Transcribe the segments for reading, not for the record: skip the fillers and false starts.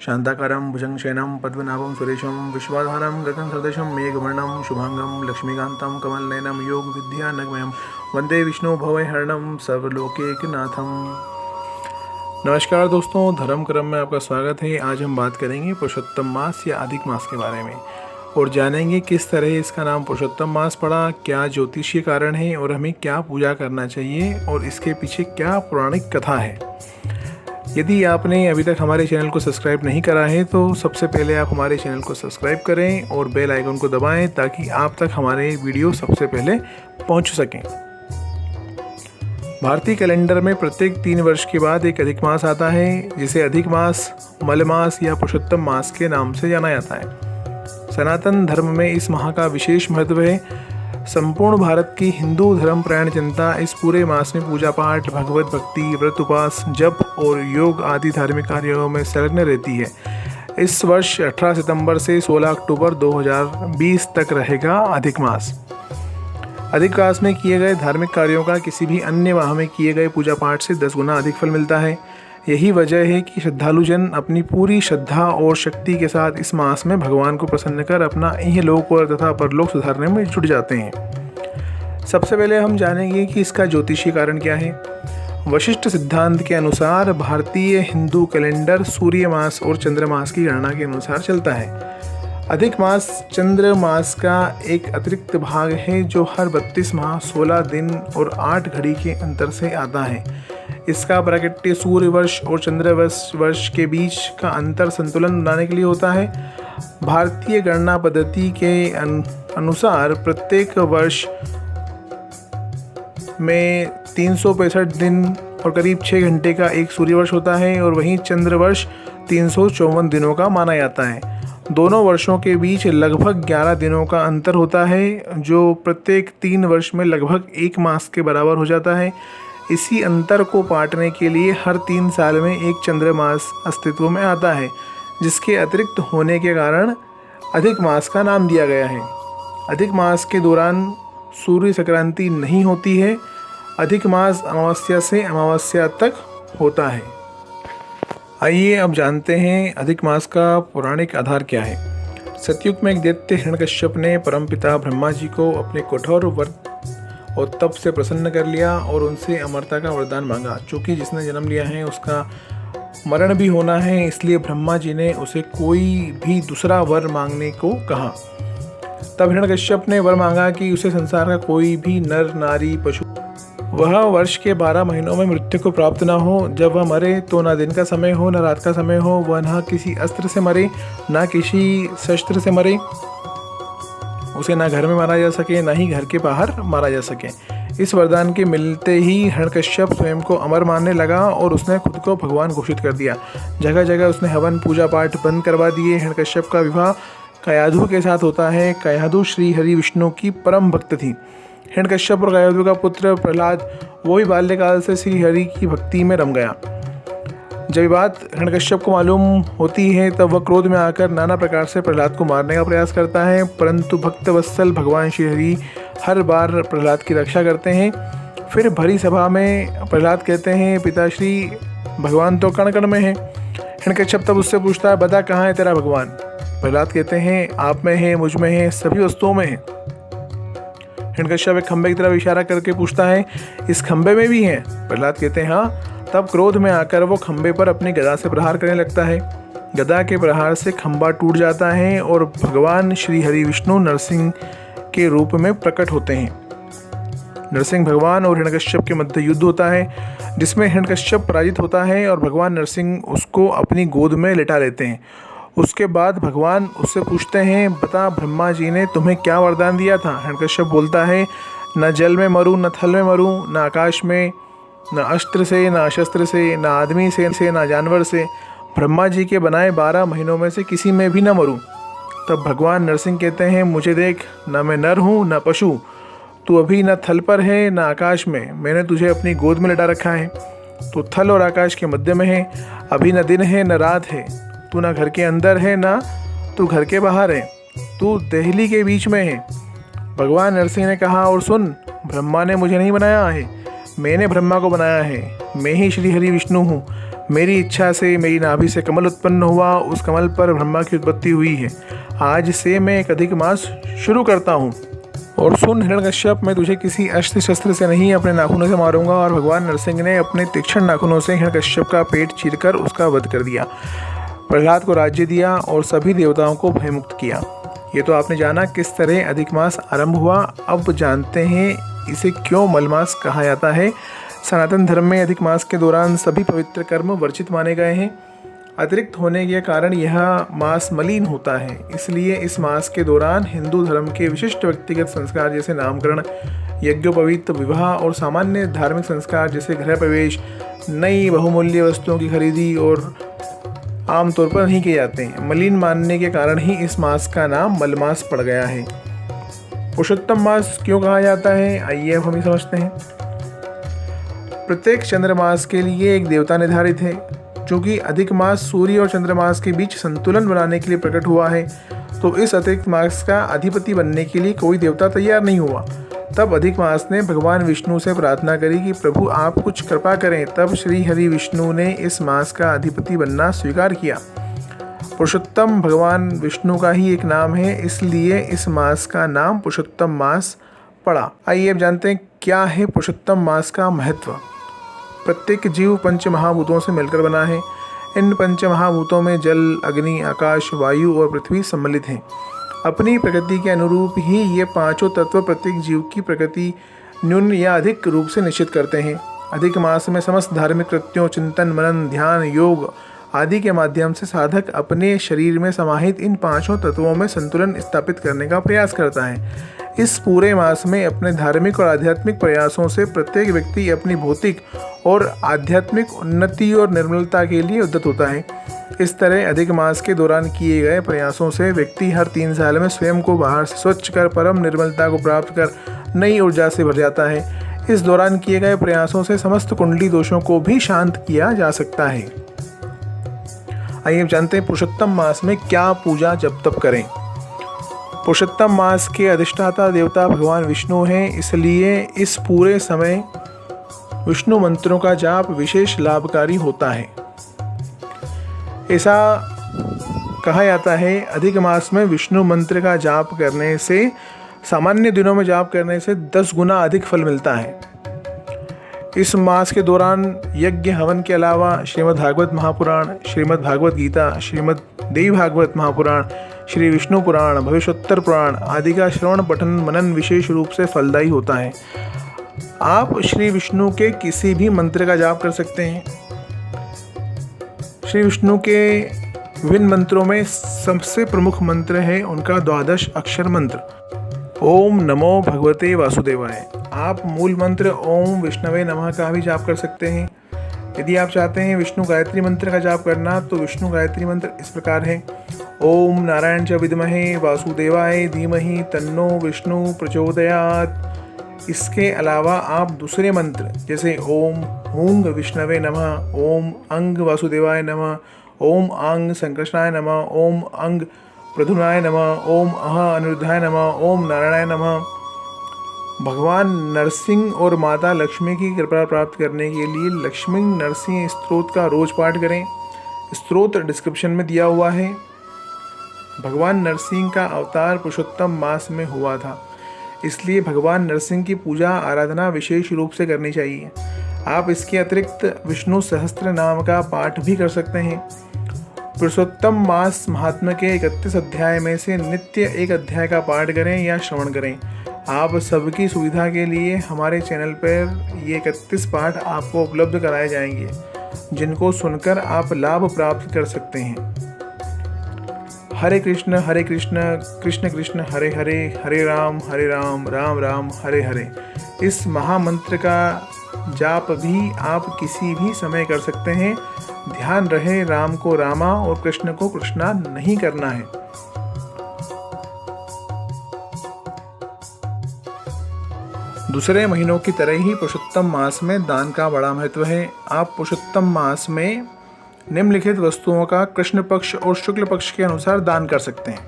शांताकारं भुजंगशयनं पद्मनाभं सुरेशं विश्वाधारं गगनसदृशं मेघवर्णं शुभांगं लक्ष्मीकान्तं कमलनयनं योगविद्यानगमयं वंदे विष्णु भवहरणं सर्वलोकैकनाथं। नमस्कार दोस्तों, धर्म क्रम में आपका स्वागत है। आज हम बात करेंगे पुरुषोत्तम मास या अधिक मास के बारे में और जानेंगे किस तरह इसका नाम पुरुषोत्तम मास पड़ा, क्या ज्योतिषीय कारण है और हमें क्या पूजा करना चाहिए और इसके पीछे क्या पौराणिक कथा है। यदि आपने अभी तक हमारे चैनल को सब्सक्राइब नहीं करा है तो सबसे पहले आप हमारे चैनल को सब्सक्राइब करें और बेल आइकन को दबाएं ताकि आप तक हमारे वीडियो सबसे पहले पहुंच सकें। भारतीय कैलेंडर में प्रत्येक 3 वर्ष के बाद एक अधिक मास आता है, जिसे अधिक मास, मलमास या पुरुषोत्तम मास के नाम से जाना जाता है। सनातन धर्म में इस माह का विशेष महत्व है। संपूर्ण भारत की हिंदू धर्मपरायण जनता इस पूरे मास में पूजा पाठ, भगवत भक्ति, व्रत उपास, जप और योग आदि धार्मिक कार्यों में संलग्न रहती है। इस वर्ष 18 सितंबर से 16 अक्टूबर 2020 तक रहेगा अधिक मास। अधिक मास में किए गए धार्मिक कार्यों का किसी भी अन्य माह में किए गए पूजा पाठ से 10 गुना अधिक फल मिलता है। यही वजह है कि श्रद्धालुजन अपनी पूरी श्रद्धा और शक्ति के साथ इस मास में भगवान को प्रसन्न कर अपना इहलोक और तथा परलोक सुधारने में जुट जाते हैं। सबसे पहले हम जानेंगे कि इसका ज्योतिषीय कारण क्या है। वशिष्ठ सिद्धांत के अनुसार भारतीय हिंदू कैलेंडर सूर्य मास और चंद्र मास की गणना के अनुसार चलता है। अधिक मास चंद्र मास का एक अतिरिक्त भाग है जो हर 32 माह 16 दिन और 8 घड़ी के अंतर से आता है। इसका प्राकट्य सूर्य वर्ष और चंद्र वर्ष के बीच का अंतर संतुलन बनाने के लिए होता है। भारतीय गणना पद्धति के अनुसार प्रत्येक वर्ष में 365 दिन और करीब 6 घंटे का एक सूर्य वर्ष होता है और वहीं चंद्र वर्ष 354 दिनों का माना जाता है। दोनों वर्षों के बीच लगभग 11 दिनों का अंतर होता है, जो प्रत्येक 3 वर्ष में लगभग 1 मास के बराबर हो जाता है। इसी अंतर को पाटने के लिए हर 3 साल में एक चंद्र मास अस्तित्व में आता है, जिसके अतिरिक्त होने के कारण अधिक मास का नाम दिया गया है। अधिक मास के दौरान सूर्य संक्रांति नहीं होती है। अधिक मास अमावस्या से अमावस्या तक होता है। आइए अब जानते हैं अधिक मास का पौराणिक आधार क्या है। सतयुग में एक दैत्य हिरण्यकश्यप ने परमपिता ब्रह्मा जी को अपने कठोर व्रत और तप से प्रसन्न कर लिया और उनसे अमरता का वरदान मांगा। चूँकि जिसने जन्म लिया है उसका मरण भी होना है, इसलिए ब्रह्मा जी ने उसे कोई भी दूसरा वर मांगने को कहा। तब हिरण्यकश्यप ने वर मांगा कि उसे संसार का कोई भी नर नारी पशु वह वर्ष के 12 महीनों में मृत्यु को प्राप्त न हो। जब वह मरे तो न दिन का समय हो न रात का समय हो। वह न किसी अस्त्र से मरे न किसी शस्त्र से मरे। उसे ना घर में मारा जा सके ना ही घर के बाहर मारा जा सके। इस वरदान के मिलते ही हिरण्यकश्यप स्वयं को अमर मानने लगा और उसने खुद को भगवान घोषित कर दिया। जगह जगह उसने हवन पूजा पाठ बंद करवा दिए। हिरण्यकश्यप का विवाह कयाधु के साथ होता है। कयाधु श्री हरि विष्णु की परम भक्त थी। हिरण्यकश्यप और कयाधु का पुत्र प्रहलाद वो भी बाल्यकाल से श्री हरि की भक्ति में रम गया। जब ये बात हिरण्यकश्यप को मालूम होती है तब वह क्रोध में आकर नाना प्रकार से प्रहलाद को मारने का प्रयास करता है, परंतु भक्तवत्सल भगवान श्री हरि हर बार प्रहलाद की रक्षा करते हैं। फिर भरी सभा में प्रहलाद कहते हैं, पिताश्री भगवान तो कण कण में है। हिरण्यकश्यप तब उससे पूछता है, बता कहाँ है तेरा भगवान। प्रहलाद कहते हैं, आप में है, मुझ में है, सभी वस्तुओं में है। हिरण्यकश्यप एक खंबे की तरफ इशारा करके पूछता है, इस खंबे में भी है। प्रहलाद कहते हैं, हाँ। तब क्रोध में आकर वो खंबे पर अपनी गदा से प्रहार करने लगता है। गदा के प्रहार से खंबा टूट जाता है और भगवान श्री हरि विष्णु नरसिंह के रूप में प्रकट होते हैं। नरसिंह भगवान और हिरण्यकश्यप के मध्य युद्ध होता है, जिसमें हिरण्यकश्यप पराजित होता है और भगवान नरसिंह उसको अपनी गोद में लिटा लेते हैं। उसके बाद भगवान उससे पूछते हैं, बता ब्रह्मा जी ने तुम्हें क्या वरदान दिया था। हिरण्यकश्यप बोलता है, न जल में मरूं, न थल में मरूं, न आकाश में, न अस्त्र से, न शस्त्र से, न आदमी से, न जानवर से। ब्रह्मा जी के बनाए 12 महीनों में से किसी में भी न मरूं। तब भगवान नरसिंह कहते हैं, मुझे देख, न मैं नर हूँ न पशु। तू अभी न थल पर है न आकाश में। मैंने तुझे अपनी गोद में लिटा रखा है। तू थल और आकाश के मध्य में है। अभी न दिन है न रात है। तू न घर के अंदर है न तू घर के बाहर है। तू देहली के बीच में है। भगवान नरसिंह ने कहा, और सुन, ब्रह्मा ने मुझे नहीं बनाया है, मैंने ब्रह्मा को बनाया है। मैं ही श्री हरि विष्णु हूँ। मेरी इच्छा से मेरी नाभि से कमल उत्पन्न हुआ, उस कमल पर ब्रह्मा की उत्पत्ति हुई है। आज से मैं एक अधिक मास शुरू करता हूँ। और सुन हिरण्यकश्यप, मैं तुझे किसी अस्त्र शस्त्र से नहीं अपने नाखूनों से मारूंगा। और भगवान नरसिंह ने अपने तीक्ष्ण नाखूनों से हिरण्यकश्यप का पेट चीरकर उसका वध कर दिया, प्रहलाद को राज्य दिया और सभी देवताओं को भयमुक्त किया। ये तो आपने जाना किस तरह अधिक मास आरंभ हुआ। अब जानते हैं इसे क्यों मलमास कहा जाता है। सनातन धर्म में अधिक मास के दौरान सभी पवित्र कर्म वर्जित माने गए हैं। अतिरिक्त होने के कारण यह मास मलिन होता है, इसलिए इस मास के दौरान हिंदू धर्म के विशिष्ट व्यक्तिगत संस्कार जैसे नामकरण, यज्ञोपवीत, विवाह और सामान्य धार्मिक संस्कार जैसे गृह प्रवेश, नई बहुमूल्य वस्तुओं की खरीदी और आमतौर पर नहीं किए जाते हैं। मलिन मानने के कारण ही इस मास का नाम मलमास पड़ गया है। पुरुषोत्तम मास क्यों कहा जाता है, आइए अब हम समझते हैं। प्रत्येक चंद्रमास के लिए एक देवता निर्धारित है। चूँकि अधिक मास सूर्य और चंद्रमास के बीच संतुलन बनाने के लिए प्रकट हुआ है, तो इस अतिरिक्त मास का अधिपति बनने के लिए कोई देवता तैयार नहीं हुआ। तब अधिक मास ने भगवान विष्णु से प्रार्थना करी कि प्रभु आप कुछ कृपा करें। तब श्री हरि विष्णु ने इस मास का अधिपति बनना स्वीकार किया। पुरुषोत्तम भगवान विष्णु का ही एक नाम है, इसलिए इस मास का नाम पुरुषोत्तम मास पड़ा। आइए अब जानते हैं क्या है पुरुषोत्तम मास का महत्व। प्रत्येक जीव पंच महाभूतों से मिलकर बना है। इन पंच महाभूतों में जल, अग्नि, आकाश, वायु और पृथ्वी सम्मिलित हैं। अपनी प्रकृति के अनुरूप ही ये पांचों तत्व प्रत्येक जीव की प्रकृति न्यून या अधिक रूप से निश्चित करते हैं। अधिक मास में समस्त धार्मिक कृत्यों, चिंतन, मनन, ध्यान, योग आदि के माध्यम से साधक अपने शरीर में समाहित इन पांचों तत्वों में संतुलन स्थापित करने का प्रयास करता है। इस पूरे मास में अपने धार्मिक और आध्यात्मिक प्रयासों से प्रत्येक व्यक्ति अपनी भौतिक और आध्यात्मिक उन्नति और निर्मलता के लिए उद्यत होता है। इस तरह अधिक मास के दौरान किए गए प्रयासों से व्यक्ति हर 3 साल में स्वयं को बाहर से स्वच्छ कर परम निर्मलता को प्राप्त कर नई ऊर्जा से भर जाता है। इस दौरान किए गए प्रयासों से समस्त कुंडली दोषों को भी शांत किया जा सकता है। आइए अब जानते हैं पुरुषोत्तम मास में क्या पूजा जप तप करें। पुरुषोत्तम मास के अधिष्ठाता देवता भगवान विष्णु हैं, इसलिए इस पूरे समय विष्णु मंत्रों का जाप विशेष लाभकारी होता है। ऐसा कहा जाता है अधिक मास में विष्णु मंत्र का जाप करने से सामान्य दिनों में जाप करने से 10 गुना अधिक फल मिलता है। इस मास के दौरान यज्ञ हवन के अलावा श्रीमद् भागवत महापुराण, श्रीमद् भागवत गीता, श्रीमद् देवी भागवत महापुराण, श्री विष्णु पुराण, भविष्योत्तर पुराण आदि का श्रवण पठन मनन विशेष रूप से फलदायी होता है। आप श्री विष्णु के किसी भी मंत्र का जाप कर सकते हैं। श्री विष्णु के विभिन्न मंत्रों में सबसे प्रमुख मंत्र है उनका 12 अक्षर मंत्र ओम नमो भगवते वासुदेवाय। आप मूल मंत्र ओम विष्णवे नमः का भी जाप कर सकते हैं। यदि आप चाहते हैं विष्णु गायत्री मंत्र का जाप करना तो विष्णु गायत्री मंत्र इस प्रकार है। ओम नारायण च विद्महे वासुदेवाय धीमहि तन्नो विष्णु प्रचोदयात्। इसके अलावा आप दूसरे मंत्र जैसे ओम हूंग विष्णवे नमः, ओम अंग वासुदेवाय नमः, ओम आंग संकृष्णाय नमः, ओम अंग प्रधुनाय नमः, ओम अह अनिरुद्धाय नमः, ओम नारायणाय नमः। भगवान नरसिंह और माता लक्ष्मी की कृपा प्राप्त करने के लिए लक्ष्मी नरसिंह स्तोत्र का रोज पाठ करें। स्तोत्र डिस्क्रिप्शन में दिया हुआ है। भगवान नरसिंह का अवतार पुरुषोत्तम मास में हुआ था, इसलिए भगवान नरसिंह की पूजा आराधना विशेष रूप से करनी चाहिए। आप इसके अतिरिक्त विष्णु सहस्त्र नाम का पाठ भी कर सकते हैं। पुरुषोत्तम मास महात्म्य के 31 अध्याय में से नित्य एक अध्याय का पाठ करें या श्रवण करें। आप सबकी सुविधा के लिए हमारे चैनल पर ये 31 पाठ आपको उपलब्ध कराए जाएंगे, जिनको सुनकर आप लाभ प्राप्त कर सकते हैं। हरे कृष्ण कृष्ण कृष्ण हरे हरे, हरे राम राम राम हरे हरे। इस महामंत्र का जाप भी आप किसी भी समय कर सकते हैं। ध्यान रहे राम को रामा और कृष्ण को कृष्णा नहीं करना है। दूसरे महीनों की तरह ही पुरुषोत्तम मास में दान का बड़ा महत्व है। आप पुरुषोत्तम मास में निम्नलिखित वस्तुओं का कृष्ण पक्ष और शुक्ल पक्ष के अनुसार दान कर सकते हैं।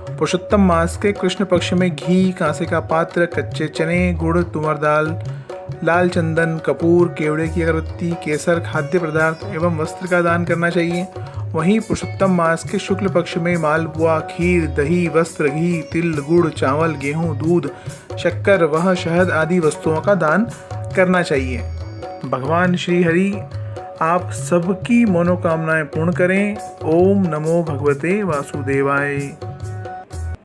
पुरुषोत्तम मास के कृष्ण पक्ष में घी, कांसे का पात्र, कच्चे चने, गुड़, तुअर दाल, लाल चंदन, कपूर, केवड़े की अगरबत्ती, केसर, खाद्य पदार्थ एवं वस्त्र का दान करना चाहिए। वहीं पुरुषोत्तम मास के शुक्ल पक्ष में मालपुआ, खीर, दही, वस्त्र, घी, तिल, गुड़, चावल, गेहूं, दूध, शक्कर व शहद आदि वस्तुओं का दान करना चाहिए। भगवान श्री हरि आप सबकी मनोकामनाएं पूर्ण करें। ओम नमो भगवते वासुदेवाय।